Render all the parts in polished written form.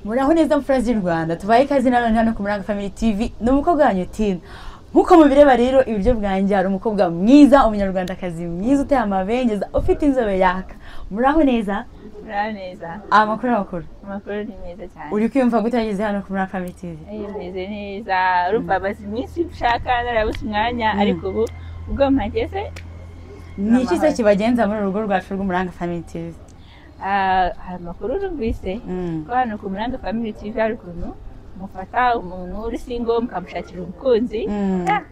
Muraho neza mfura z'u Rwanda tubaye ikaze nanone hano ku Muranga Family TV n'umukobwa wanyu Tina. Nkuko mubireba rero ibiryo bwanjye hari umukobwa mwiza umunyarwandakazi mwiza uteye amabengeza ufite inzobe yaka. Muraho neza? Muraho neza. Amakuru ni meza cyane. Uri kwiyumva gutageze hano ku Muranga Family TV? Meze neza. Urumva bazi iminsi ushaka narabuze umwanya ariko ubu ubwo mpageze. Ni iki se kibagenza muri urugo rwacu rw'Umuranga Family TV? Amakuru urumvise ko hano ku Muranga Family TV hari ukuntu mufata umuntu uri single mukamushakira umukunzi.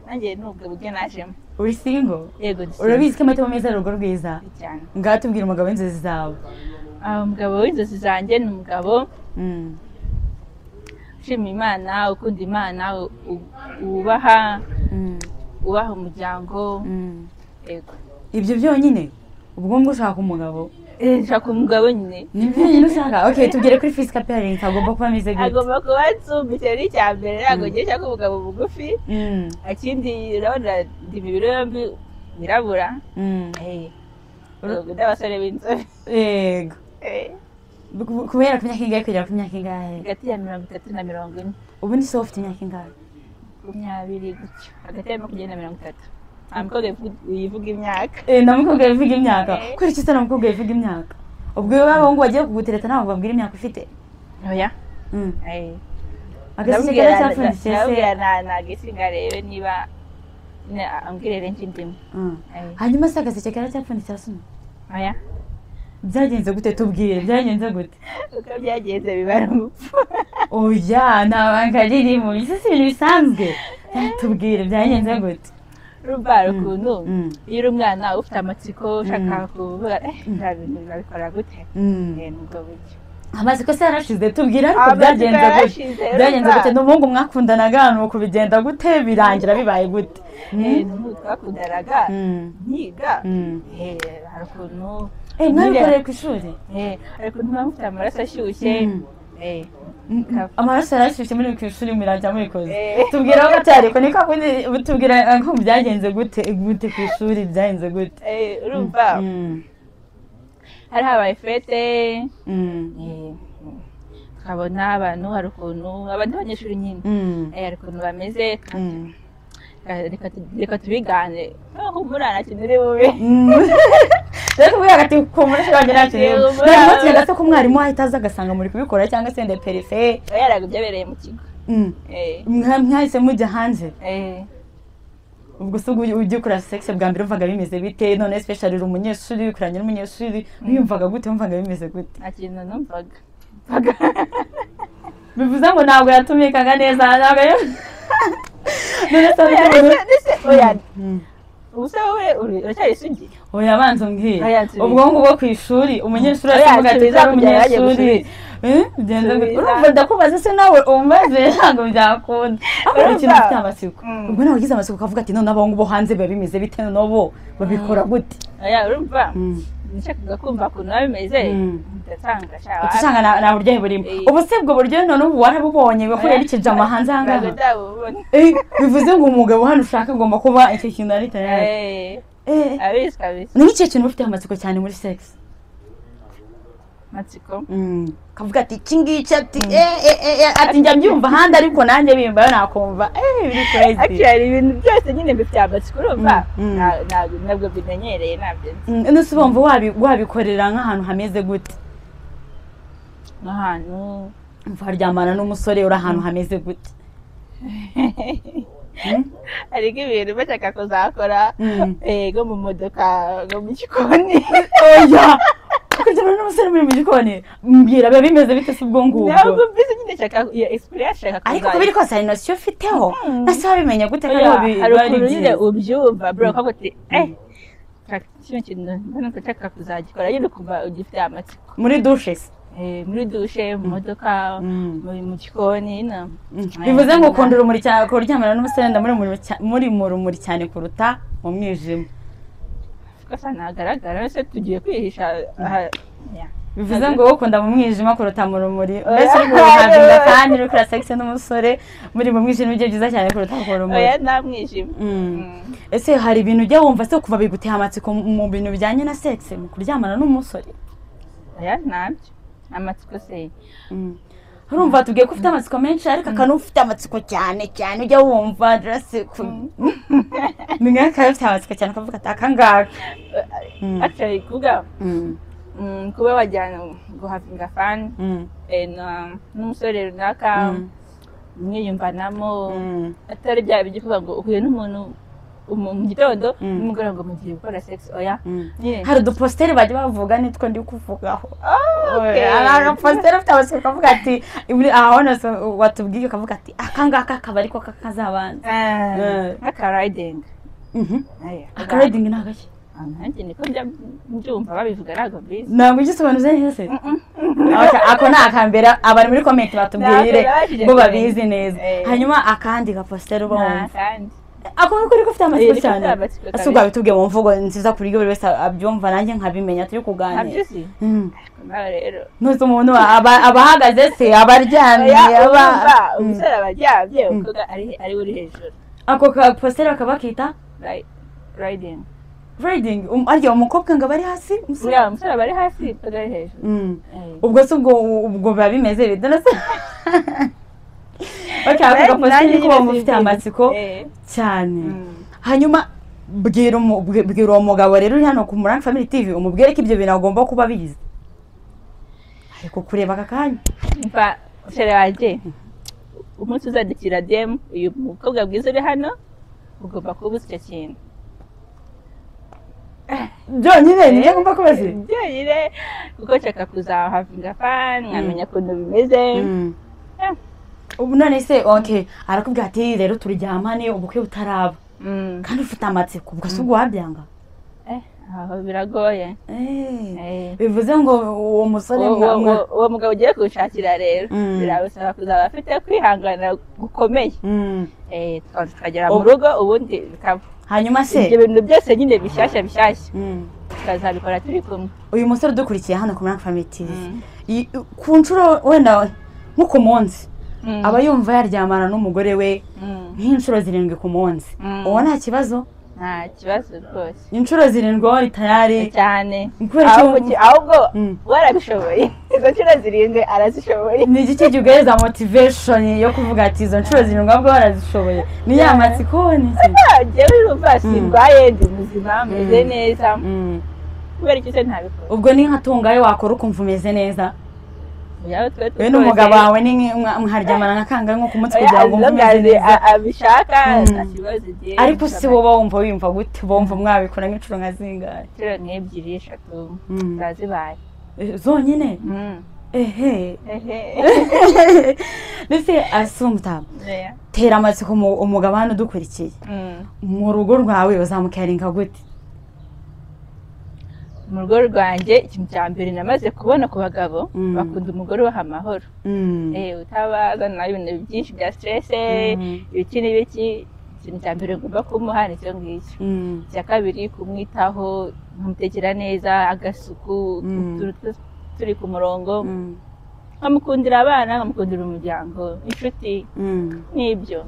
Nanjye nubwo buryo najemo. Uri single? Yego. Urabizi ko amahitamo meza y'urugo rwiza? Cyane. Ngaho tubwira umugabo w'inzozi zawe. Umugabo w'inzozi zanjye ni umugabo ushima Imana, ukunda Imana, ubaha umuryango. Yego. Ibyo byonyine? Ubwo ngo ushaka umugabo? Nshaka umugabo nyine. Nibyo nyine ushaka? Okay, tugere kuri physical appearance agomba kuba ameze gute? Agomba kuba atsumbitse n'icyambere, ntabwo ngiye nshaka umugabo bugufi. Akindi urabona imibiri yombi birabura. N'abasore b'inzobe. Yego. Kubera ku myaka ingahe kugera ku myaka ingahe? Hagati ya 30 na 40. Ubu ni soft imyaka ingahe? 20 gutyo. Hagati ya 20 na 30. Amukobwa yivuga imyaka. Namukobwa yivuga imyaka. Kuri iki se namukobwa yivuga imyaka? Ubwo baba ngo bagiye kugutereta ntabwo babwira imyaka ufite? Oya. Agasi kera cyapfundikije se. Nagisinga rero niba ambwirere ndimo. Hanyuma se agasi kera cyapfundikije asuma? Oya. Byagenze gute tubwire? Byagenze gute? Uko byagenze bibara umupfu. Oya, nabanga ririmo. Isi si ibintu bisanzwe. Tubwire byagenze gute? Urumva ukuntu iyo uri umwana ufite amatsiko ushaka kuvuga babikora gute? Nubwo buryo. Amatsiko se yarashize tubwire ariko byagenze gute? Byagenze gute? N'umuhungu mwakundanaga nuko bigenda gute birangira bibaye gute? Twakundanaga nyiga hari ukuntu mwabikoreye ku ishuri? Hari ukuntu muba mufite amaraso ashyushye. Amaraso yarashyushye muri ku ishuri murangira mubikoze. Tubwira aho gatariko niko tubwira ko byagenze gute ku ishuri byagenze gute? Urumva hari habaye fete tukabona abantu hari ukuntu abandi banyeshuri nyine hari ukuntu bameze reka tubigane humura kintu uri bube reka kubwira ati kumurashe wanjye nta kintu ntabwo tugenda se ko umwarimu ahita aza agasanga muri kubikora cyangwa se ndeperife yaraga byabereye mu kigo mwahise mujya hanze ubwo se ujya ukora sexe bwa mbere umvaga bimeze bite none especially uri umunyeshuri ukuranye n'umunyeshuri wiyumvaga gute wumvaga bimeze gute? nta kintu numvaga bivuze ngo ntabwo yatumikaga neza ntabwo oya ubusa wowe uracyari isugi? Oya banza mbwira ubwo ngubwo ku ishuri umunyeshuri asavuga ati ari umunyeshuri bigenda gute? Urumva ndakubaza se nawe umbaze ntabwo byakunda akora ikintu ufite amatsiko ubwo nawe ugize amatsiko ukavuga ati none abahungu bo hanze biba bimeze bite nabo babikora gute? Oya urumva nshakaga kumva ukuntu bimeze utasanga nta buryohe burimo. Ubu se ubwo buryohe none ubu warabubonye wakorera ikijama hanze aha ngaha? Bivuze ngo umugabo hano ushaka agomba kuba icyo kintu ari tayari. Abisi kabisa. Ni iki kintu ufite amatsiko cyane muri sex? Matsiko? Kavuga ati iki ngiki ati njya mbyumva ahandi ariko nanjye bimbayo nakumva biri crazy. Actually ibintu byose nyine bifite amatsiko urumva ntabwo bimenyereye nabyo. Nese ubumva wabikorera nk'ahantu hameze gute? N'ahantu waryamana n'umusore uri ahantu hameze gute? ariko ibintu bashaka kuzakora go mu modoka go mu gikoni. Oya kuryamana n'umusore muri mu gikoni mbwira biba bimeze bite se ubwo ngubwo? Ntabwo mbese nyine nshaka experience shaka kuzaza ariko kubiri kose hari nasiyo ufiteho nase wabimenya gute ko hari ukuntu nyine ubyumva bro kavuga ati kino kintu mbona ko nshaka kuzagikora nyine ukumva ugifite amatsiko. Muri douche se? Muri douche mu modoka mu gikoni bivuze ngo ukunda urumuri cyane kuryamana n'umusore muri mu rumuri cyane kuruta mu mwijima. Kosa nagaragara se tugiye kwihisha bivuze ngo ukunda mu mwijima kuruta mu rumuri mbese uri kuhazinga kandi uri kuri sex n'umusore muri mu mwijima ibyo byiza cyane kuruta mu rumuri. Oya nta mwijima. Ese hari ibintu ujya wumva se kuva biguteye amatsiko mu bintu bijyanye na sex mu kuryamana n'umusore? Oya ntabyo amatsiko se. urumva tubwiye ko ufite amatsiko menshi ariko akantu ufite amatsiko cyane cyane ujya wumva just ni nk'aka ufite amatsiko cyane ukavuga ati akangaka actually kuvuga kuba wajyana guhavinga fani n'umusore runaka mwiyumvanamo atari bya bijya kuvuga ngo uhuye n'umuntu mu gitondo n'umugoroba ngo mugiye gukora sex oya hari uduposteri bajya bavuga nitwo ndi kuvugaho agaposteri ufite amatsiko ukavuga ati ahona watubwiye ukavuga ati akangaka akaba ariko kakazabanza akariding akariding ni agaki nanjye niko njya mbyumva babivuga ntabwo mbizi ntabwo igisobanuze neza ako ni akambere abari muri komenti batubwire bo babizi neza hanyuma akandi gaposteri uba wumva ako nuko uriko ufite amatsiko cyane asubwa bitubwiye mu mvugo nziza kuri buri wese abyumva nanjye nkabimenya turi kuganira rero nuko umuntu abahagaze se abaryamye umusore abaryamye ukuga ari uri hejuru ako kaposteri bakabakita riding arya umukobwa ngo bari hasi umusore bari hasi ari hejuru ubwo se ubwo biba bimeze bidana se bakavuga positeri ko bamufite amatsiko cyane hanyuma bwira uwo mugabo rero uri hano ku Murangi Family TV umubwire ko ibyo bintu agomba kuba bizi ariko kureba aka kanya mva shere waje umunsi uzadikira DM uyu mukobwa bwiza uri hano ugomba kuba uzi icyo kintu byonyine niyo ngomba kubaza byonyine kuko nshaka kuzahavinga fani nkamenya ukuntu bimeze ubu none se okay arakubwira ati rero turyamane ubukwe butaraba kandi ufite amatsiko ubwo se ubwo wabyanga aho biragoye bivuze ngo uwo musore uwo mugabo ugiye kuwushakira rero birabasaba kuzaba afite kwihangana gukomeye tukagera mu rugo ubundi bikaba hanyuma se ibyo bintu byose nyine bishyashya tukazabikora turi kumwe uyu musore udukurikiye hano ku Murangi Family TV ku nshuro wenda nko ku munsi aba yumva yaryamana n'umugore we nk'inshuro 7 ku munsi uwo nta kibazo rwose inshuro 7 wari tayari cyane ahubwo warabishoboye izo nshuro 7 arazishoboye ni iki kigereza motivation yo kuvuga ati izo nshuro 7 ahubwo warazishoboye ni ya matsiko ni jewe urumva simbaye ndi muzima meze neza kubera iki se ntabikora ubwo ni nkatungaye wakora ukumva umeze neza we n'umugabo wawe ni mwaryamana nka kangahe nko ku munsi kugira ngo umeze abishaka ariko si wowe wumva gute bumva mwabikora nk'inshuro nka zingahe inshuro nk'ebyiri 3 zazibaye zonyine ndetse asumta tera amatsiko umugabo hano udukurikiye mu rugo rwawe uzamukaringa gute mu rugo rwanjye ikintu cya mbere namaze kubona ku bagabo bakunda umugore ubaha amahoro utabazana ibintu byinshi bya stress ibiki n'ibiki ikintu cya mbere ngomba kumuha ni cyo ngicyo icya kabiri kumwitaho nkamutekera neza agasuku turi ku murongo nkamukundira abana nkamukundira umuryango inshuti n'ibyo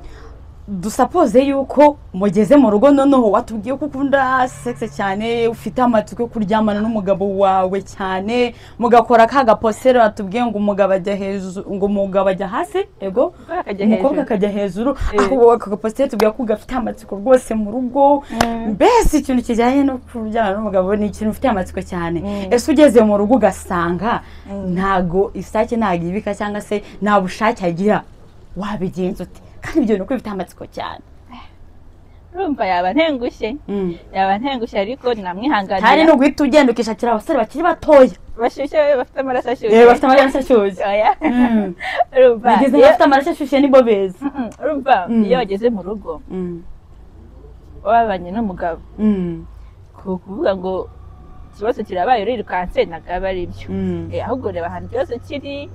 dusapoze yuko mugeze mu rugo noneho watubwiye ko ukunda sex cyane ufite amatsiko yo kuryamana n'umugabo wawe cyane mugakora ka gaposero watubwiye ngo umugabo ajya hejuru ngo umugabo ajya hasi ego umukobwa akajya hejuru aho aka gaposero tubwiye ko gafite amatsiko rwose mu rugo mbese ikintu kijyanye no kuryamana n'umugabo ni ikintu ufite amatsiko cyane ese ugeze mu rugo ugasanga ntago isake nagibika cyangwa se nta bushake agira wabigenza ute kandi ibyo nuko bifite amatsiko cyane urumva yaba ntengushye ariko namwihanganira hari no guhita ugenda ukishakira abasore bakiri batoya bashyushye bafite amaraso ashyushye bafite amaraso ashyushye urumva bigeze bafite amaraso ashyushye nibo beza urumva iyo wageze mu rugo wabanye n'umugabo kuvuga ngo ikibazo kirabaye urirukanse ntabwo aba ari byo ahubwo reba ahantu ikibazo kiri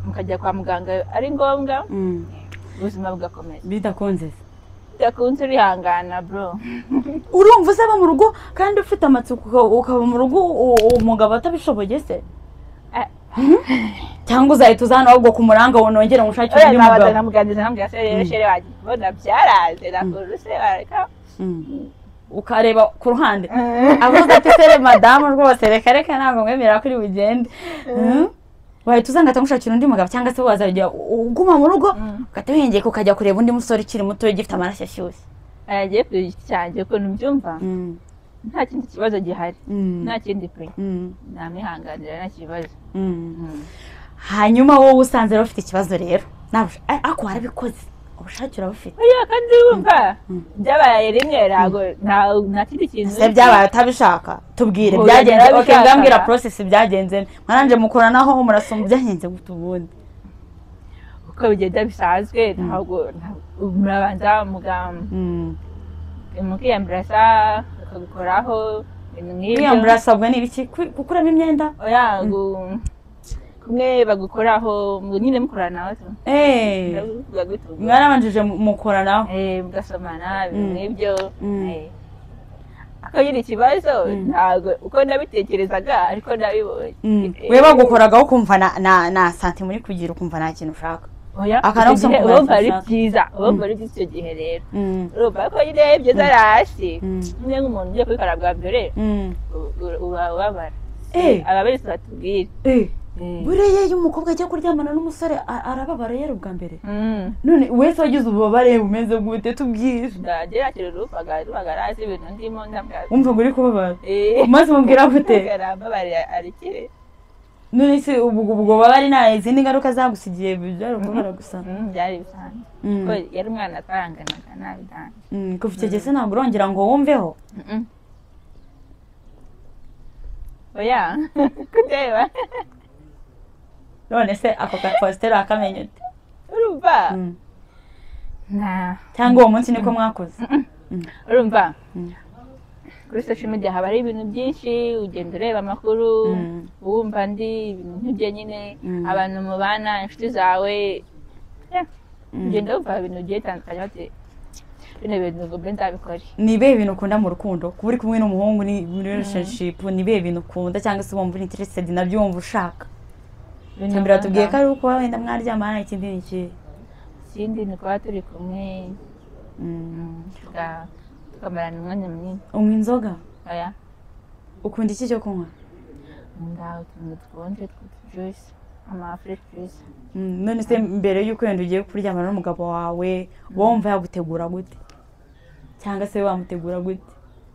mukajya kwa muganga ari ngombwa ubuzima bugakomeza bidakunze urihangana bro urumva uzaba mu rugo kandi ufite amatsiko ukaba mu rugo umugabo atabishoboye se cyangwa uzahita uzana ahubwo ku Murangi wonongera umushakire undi mugabo namuganiriza nambwira se rero shere wagiye kubona byaraze nakuru se bareka ukareba ku ruhande avuga ati sere madamu rwose reka ntabwo mwemera kuri bugende wahita usanga atamushakira undi mugabo cyangwa se wazajya uguma mu rugo ugahita wihengeka ukajya kureba undi musore ukiri muto gifite amaraso ashyushye yagiye ku giti cyanjye ukuntu mbyumva nta kindi kibazo gihari nta kindi pe namwihanganira nta kibazo hanyuma wowe usanze rero ufite ikibazo rero ariko warabikoze ubushake urabufite kandi wumva byabaye rimwe nta kindi kintu se byabaye utabishaka tubwire byagenze ngambwira process byagenze mwaranje mukoranaho murasoma byagenze gute ubundi uko bigenda bisanzwe ntabwo murabanza mukiyamburasa ukagukoraho ibintu nk'ibyo kwiyamburasa ubwo ni ibiki gukuramo imyenda kumwe bagukoraho nyine mukoranaho mwarabanjije mukoranaho mugasomana ibintu nk'ibyo akagira ikibazo ntabwo uko nabitekerezaga ariko nabibonye we bagukoragaho ukumva na santi muri kugira ukumva nta kintu ushaka urumva ari byiza icyo gihe rero urumva ko nyine ibyo zarasi nyine nk'umuntu ugiye kubikora bwa mbere uba ubabara aba bose batubwira buriya iyo umukobwa ajya kuryamana n'umusore arababara rero bwa mbere none wese wagize ububabare bumeze gute tubwire ndagerageza rubaga arazi ibintu ndimo ndabwira wumva ngo uri kubabara maze umubwira gute arababara arikire none se ubwo bubabare nta izindi ngaruka zagusigiye byari ukubara gusa byari bisanzwe ko yari umwana atanganaga nabi cyane kuva icyo gihe se ntabwo urongera ngo wumveho oya kundeba none se ako kapostero akamenye ute urumva cyangwa uwo munsi niko mwakoze urumva kuri social media haba hari ibintu byinshi ugenda ureba amakuru wumva ibintu nk'ibyo nyine abantu mubana inshuti zawe ugenda wumva ibintu bigiye bitandukanye bati bino bintu ngo mbe nzabikore ni ibihe bintu ukunda mu rukundo kuba uri kumwe n'umuhungu ni muri relationship ni ibihe bintu ukunda cyangwa se wumva uri interested nabyo wumva ushaka cyambere tubwiye ko ari uko wenda mwaryamana ikindi ni iki ikindi ni kuba turi kumwe tukamarana umwanya munini unywa inzoga oya ukunda iki cyo kunywa ngaho utuntu dukonje tw'utujuice fresh juice none se mbere y'uko wenda ugiye kuryamana n'umugabo wawe wumva yagutegura gute cyangwa se wamutegura gute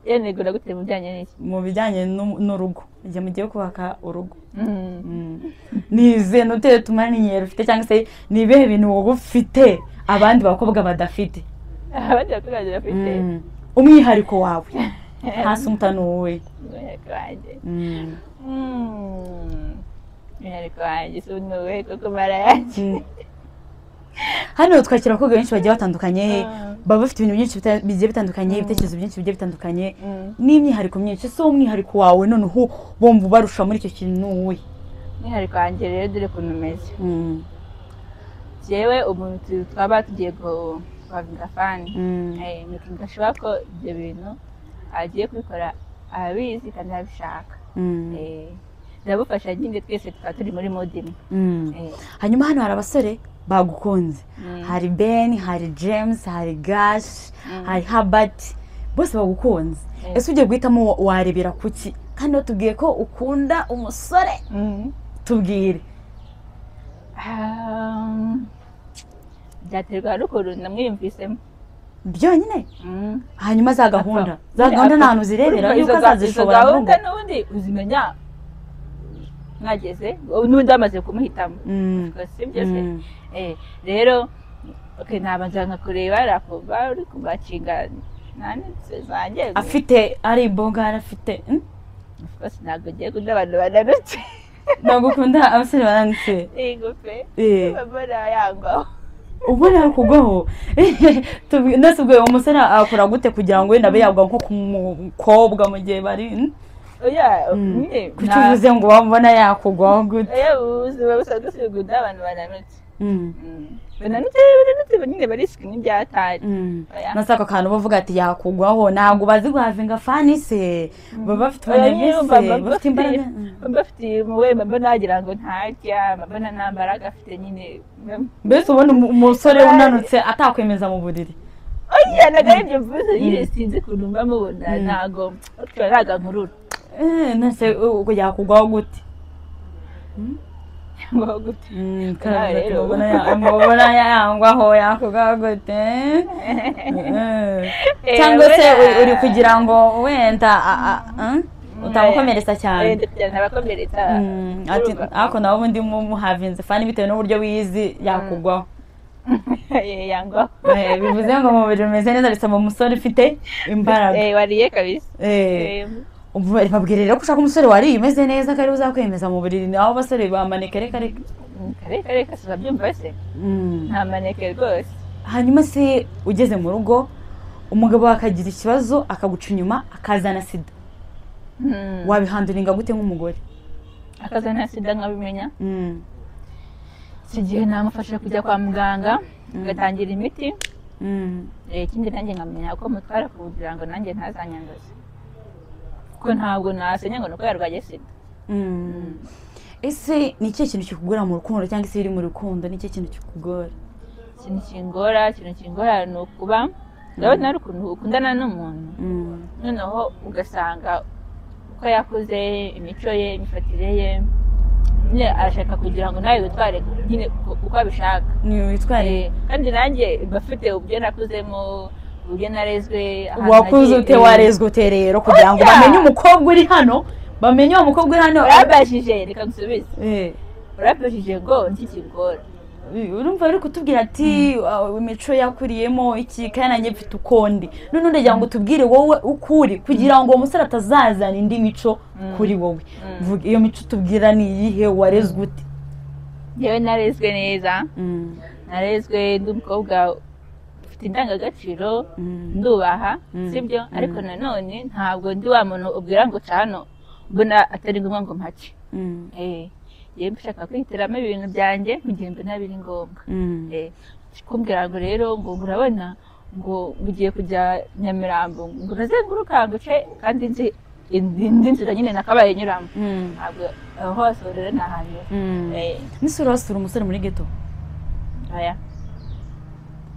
yenegura gute mu bijyanye n'iki mu bijyanye n'urugo igihe mugiye kubaka urugo nize nuteye tumaninyero ufite cyangwa se ni ibihe bintu wowe ufite abandi bakobwa badafite abandi bakobwa badafite umwihariko wawe hasi umutano wowe umwihariko wanjye si unuwe kuko marayanjye hano twakira abakobwa benshi bagiye batandukanye baba bafite ibintu byinshi bigiye bitandukanye ibitekerezo byinshi bigiye bitandukanye n'imyihariko myinshi so umwihariko wawe noneho bomba ubarusha muri icyo kintu n'uwe umwihariko wanjye rero dore ukuntu umeze jewe umuntu twaba tugiye guhavinga fani ndashobora ko ibyo bintu agiye kubikora abizi kandi abishaka ndabufasha nyine twese tukaba turi muri mode imwe hanyuma hano hari abasore bagukunze hari Ben hari James hari Gash hari Herbert bose bagukunze ese ugiye guhitamo warebera kuki kandi watubwiye ko ukunda umusore tubwire byaterwa n'ukuntu namwiyumvisemo byonyine hanyuma za gahunda ntahantu zirebera yuko azazishobora gahunda n'ubundi uzimenya mwageze n'ubundi bamaze kumuhitamo sibyo se rero nabanza nkakureba arakuba uri kubacinga zanjye afite ari bogara afite ntabwo ugiye kunda abantu bananutse ntabwo ukunda abasore bananutse yego pe babona yangwaho ubona kugwaho ndetse ubwo umusore akora gute kugira ngo wenda abe yagwa nko ku mukobwa mu gihe bari kuki uvuze ngo wabona yakugwaho gute ubuzima busanzwe si gukunda abantu bananutse bananutse nyine barisika n'ibyatari nasaka akantu bavuga ati yakugwaho ntabwo bazi guhavinga fani se baba bafite ubunebwe bafite imbaraga bafite umuwemba mbona wagira ngo ntarya mbona nta mbaraga afite nyine mbese ubona umusore unanutse atakwemeza mu buriri oya ntabwo ari ibyo mvuze nyine sinzi ukuntu mba mubona ntabwo nkurura nase yakugwaho gute yangwaho gute mubona yangwaho yakugaho gute cyangwa se uri kugira ngo wenda utamukomeretsa cyane ariko nawe ubundi muhavinze fani bitewe n'uburyo wizi yakugwaho yangwaho bivuze ngo umubiri umeze neza bisaba umusore ufite imbaraga wariye kabisa babwira rero ko ushaka umusore wariye umeze neza ko ari uzakwemeza mu buriri aho abasore bamaneke reka sibabyumva se nta maneke rwose. hanyuma se ugeze mu rugo umugabo akagira ikibazo akaguca inyuma akazana sida wabihanduringa gute nk'umugore? akazana sida nkabimenya iki gihe namufasha kujya kwa muganga agatangira imiti ikindi nanjye nkamenya uko mutwara kugira ngo nanjye ntazanyanduze kuko ntabwo nasenya ngo nuko yarwaye sida. ese ni ikihe kintu kikugora mu rukundo cyangwa se iri mu rukundo ni ikihe kintu kikugora? ikintu kingora ni ukuba urabona ari ukuntu ukundana n'umuntu noneho ugasanga uko yakuze imico ye imifatire ye nyine arashaka kugira ngo nawe witware nyine uko abishaka witware kandi nanjye bafite uburyo nakuzemo uburyo narezwe wakuze ute warezwe ute rero kugira ngo bamenye umukobwa uri hano bamenye uwo mukobwa uri hano urabashije reka gusubize urabashije ngo ntikigora urumva rero kutubwira ati imico yakuriyemo iki kandi nanjye mfite ukondi none ndagira ngo tubwire wowe ukuri kugira ngo umusore atazazana indi mico kuri wowe iyo mico tubwira ni iyihe warezwe ute? yewe narezwe neza narezwe ndi umukobwa ufite indangagaciro ndubaha sibyo ariko nanone ntabwo ndi wa muntu ubwira ngo cano mbona atari ngombwa ngo mpace yewe mbishaka kwihitiramo ibintu byanjye mu gihe mbona biri ngombwa kumbwira ngo rero ngo urabona ngo ugiye kujya Nyamirambo ngo urazenguruka nguce kandi nzi indi nzira nyine nakabaye nyuramo ntabwo aho hose rero ni ahantu n'isura wasura umusore muri geto aya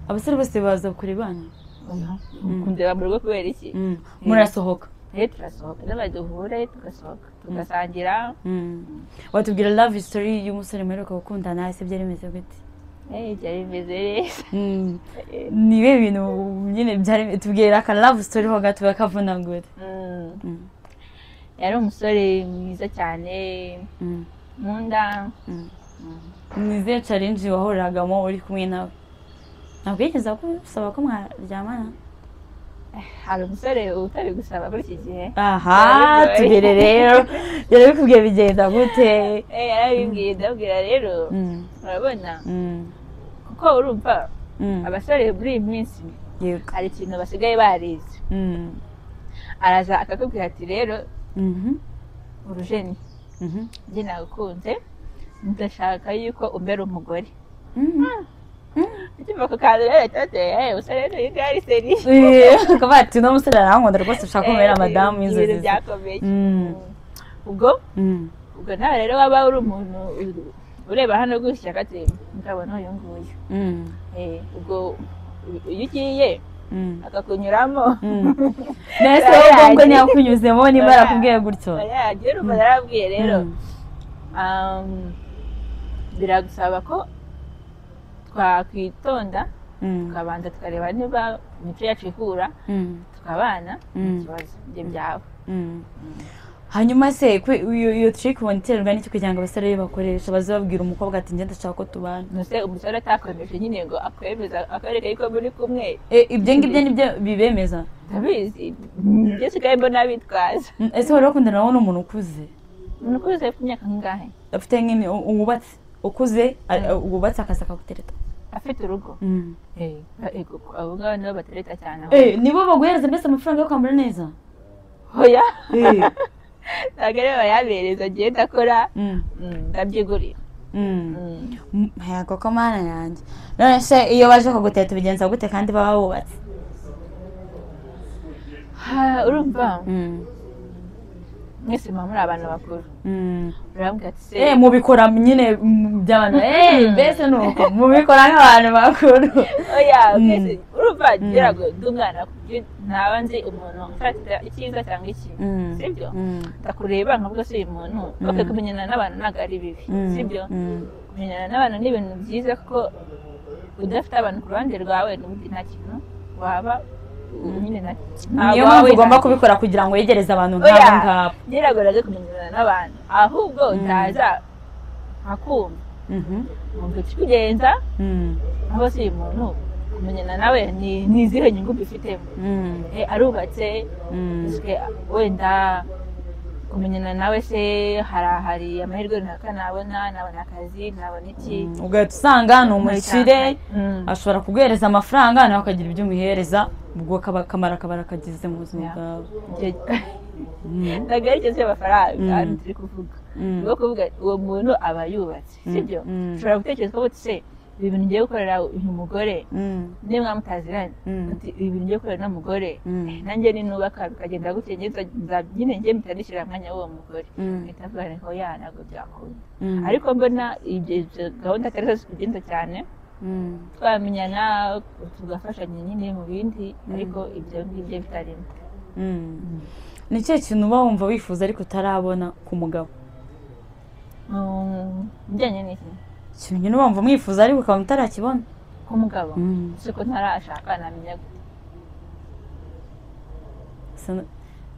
abasore bose baza kurebana kundeba mu rugo kubera iki murasohoka turasohoka n'abandi duhure tugasohoka tugasangira. watubwira love story y'umusore muheruka gukundana ese byari bimeze gute? byari bimeze neza niwe bintu nyine byari tubwira ka love story ho gato bakavunagura. yari umusore mwiza cyane nkunda. nize challenge wahoragamo uri kumwe nawe ntabwo yigeze gusaba ko mwaryamana? hari umusore utari gusaba muri iki gihe. aha tugere rero yari bikubwiye bigenda gute? yarabimbwiye ndabwira rero urabona kuko urumva abasore muri iyi minsi hari ikintu basigaye barize araza akakubwira ati rero urujeni njye nagukunze ndashaka yuko umbera umugore. Ikiva ku kantu rero cyateye usare rero igari seri kuba ati no musore arankunda rwose ushaka kumera madamu inzozi byakomeye. ubwo nawe rero waba uri umuntu ureba hano gutya kati mukabona uyu nguyu ubwo iyo ugiye akakunyuramo nese ubwo ntiyakunyuzemo niba arakubwiye gutyo yagira umuntu yarabwiye rero biragusaba ko twakwitonda tukabanza tukareba niba imico yacu ihura tukabana ikibazo ibyo byawe. hanyuma se iyo trick waniterwa n'icyo kugira ngo abasore bakoresha bazababwira umukobwa ati ngenda ndashaka ko tubana nose umusore atakwemeje nyine ngo akwemeza akareka yuko muri kumwe ibyo ngibyo nibyo bibemeza ndabizi njye sigaye mbona bitwaza. ese wari wakundana nawe n'umuntu ukuze? umuntu ukuze ku myaka nkingahe? afite nk'ini wubatse ukuze wubatse akasaka gutereta afite urugo. abo ngabo nibo batereta cyane nibo baguhereza mbese amafaranga yo kwambara neza? hoya ntabwo rero bayabereza agenda akora ndabyigurira. yego ko mana yanjye none se iyo baje kuguteta ubigenza gute kandi baba bubatse? urumva mwese muba muri abantu bakuru urambwira ati se mubikora nyine by'abantu mbese nuko mubikora nk'abantu bakuru oya mwese urumva ngira ngo ndi umwana ntaba nzi umuntu ufite icyiza cyangwa ikibi sibyo ndakureba nkavuga se uyu muntu oke kumenyana n'abantu ntabwo ari bibi sibyo kumenyana n'abantu ni ibintu byiza kuko udafite abantu ku ruhande rwawe n'ubundi nta kintu waba niyo mpamvu ugomba kubikora kugira ngo yegereze abantu nk'abo ngabo ngerageza kumenyana n'abantu ahubwo ndaza nkakumva nkumva ikikugenza aho si uyu muntu kumenyana nawe ni izihe nyungu mbifitemo arubatse wenda kumenyana nawe se hari amahirwe runaka nabona akazi nabona iki ugahita usanga ni umukire ashobora kuguhereza amafaranga nawe ukagira ibyo umuhereza ubwo akamara kagize mu buzima bwawe ntabwo ari ikibazo cy'amafaranga hano turi kuvuga ni kuvuga uwo muntu aba yubatse sibyo ushobora gutekereza ko se ibi bintu ngiye gukorera uyu mugore niba mutaziranye ibi bintu ngiye gukorera n'umugore nanjye ninubaka bikagenda gutya nyine njye mpita nishyira mwanya w'uwo mugore mpita mvuga ngo ntabwo byakunda ariko mbona ibyo gahunda atari zose kugenda cyane twamenyana tugafashanya nyine mu bindi ariko ibyo ngibyo bitarimo ni cyo kintu uba wumva wifuza ariko utarabona ku mugabo bijyanye n'iki ikintu nyine wumva mwifuza ariko ukaba utarakibona ku mugabo si ko ntarashaka namenya gute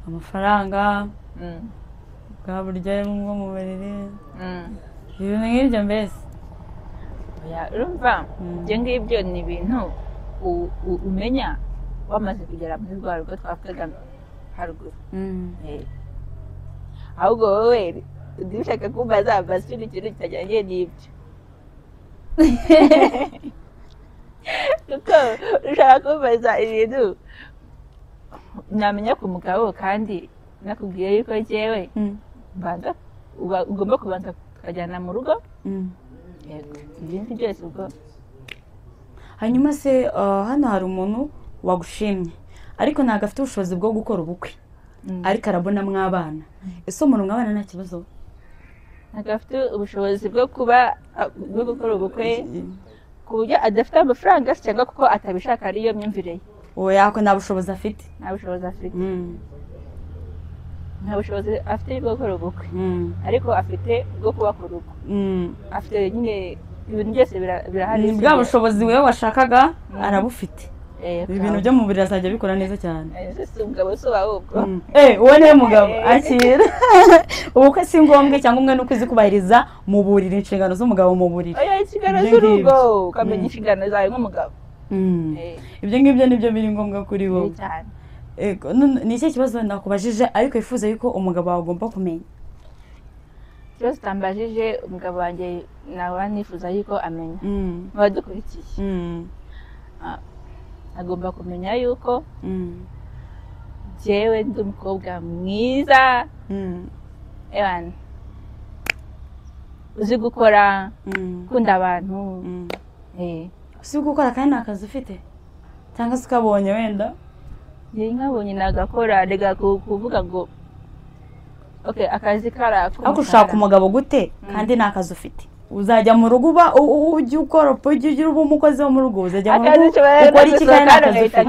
amafaranga bwa buryo bwo mu buriri ibintu nk'ibyo mbese urumva ibyo ngibyo ni ibintu umenya wamaze kugera muri rwa rugo twavugaga haruguru ahubwo wowe ushaka kumbaza ikindi kintu kitajyanye n'ibyo kuko ushaka kumbaza ibintu namenya ku mugabo kandi nakubwiye yuko jyewe ugomba kubanza tukajyana mu rugo ibindi byose ubwo hanyuma se hano hari umuntu wagushimye ariko ntabwo afite ubushobozi bwo gukora ubukwe ariko arabonamo abana ese umuntu mwabana nta kibazo ntabwo afite ubushobozi bwo gukora ubukwe ku buryo adafite amafaranga cyangwa kuko atabishaka ariyo myumvire ye oya ko nta bushobozi afite nta bushobozi afite bwo gukora ubukwe ariko afite bwo kubaka urugo afite nyine ibintu byose birahari ni bwa bushobozi wewe washakaga arabufite ibintu byo mu buriri azajya bikora neza cyane umugabo si uwahubwo uwo niwe mugabo akira ubukwe si ngombwa cyangwa umwe nuko uzi kubahiriza mu buriri inshingano z'umugabo mu buriri inshingano z'urugo ukamenya inshingano zawe nk'umugabo ibyo ngibyo nibyo biri ngombwa kuri wowe ni iki kibazo nakubajije ariko wifuza yuko umugabo wawe agomba kumenya ikibazo utambajije umugabo wanjye nawe nifuza yuko amenya abadukurikiye agomba kumenya yuko jyewe ndi umukobwa mwiza uzi gukora ukunda abantu uzi gukora kandi nta kazi ufite cyangwa se ukabonye wenda nkabonye nagakora rega kuvuga ngo akazi karakora ariko ushaka umugabo gute kandi nta kazi ufite uzajya mu rugo ujya ukora ujya uba umukozi wo mu rugo uzajya mu rugo ukora iki kandi nta kazi ufite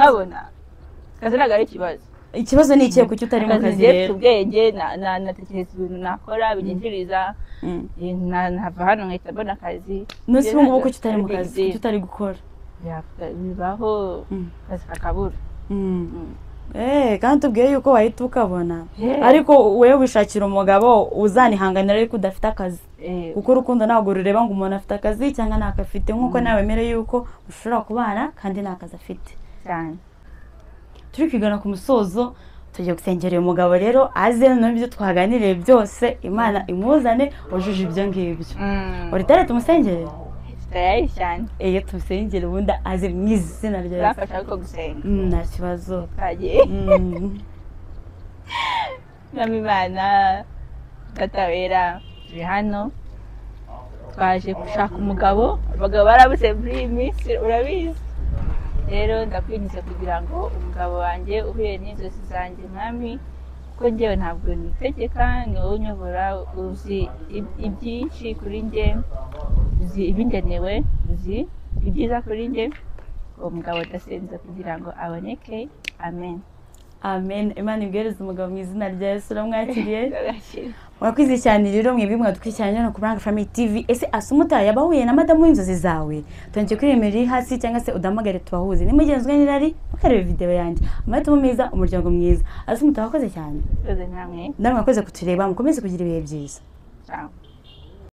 akazi ntabwo ari ikibazo ikibazo ni ikihe kuki utari mu kazi rero ubwenge natekereza ibintu nakora binyinjiriza nkava hano nkahita mbona akazi n'usi ubu ngubu kuki utari mu kazi kuki utari gukora bibaho akazi kakabura kandi tubwiye yuko wahita ukabona ariko wowe wishakira umugabo uzanihanganira ariko udafite akazi kuko urukundo ntabwo rureba ngo umuntu afite akazi cyangwa ntako afite nk'uko nawe wemere yuko ushobora kubana kandi nta kazi afite cyane turi kwigana ku musozo tugiye gusengera uyu mugabo rero aze n'ibyo twaganiriye byose imana imuzane wujuje ibyo ngibyo uri tare tumusengere tayari cyane iyo tumusengere ubundi aze mu izina rya Yesu urafasha ko gusenga nta kibazo twagiye n'imana Gatawera turi hano twaje gushaka umugabo abagabo barabuze muri iyi minsi urabizi rero ndakwinjiza kugira ngo umugabo wanjye uhuye n'inzozi zanjye mwami kuko njyewe ntabwo nitegeka ni wowe unyobora uzi ibyinshi kuri njye uzi ibingenewe uzi ibyiza kuri njye uwo mugabo adasenze kugira ngo aboneke amen amen. Imana ibwereze umugabo mu izina rya Yesu uramwakiriye. Mwakoze cyane rero mwebwe mwadukurikiranye no ku Buranga Family TV. Ese Asumuta yabahuye na madamu w'inzozi zawe? Tonje kuri email hasi cyangwa se udamagare tubahuze. Nimugenzwe n'irari mukareba video yanjye. Amahitamo meza umuryango mwiza. Asumuta wakoze cyane. Koze namwe. Ndamwakoze kutureba mukomeze kugira ibihe byiza. Ciao.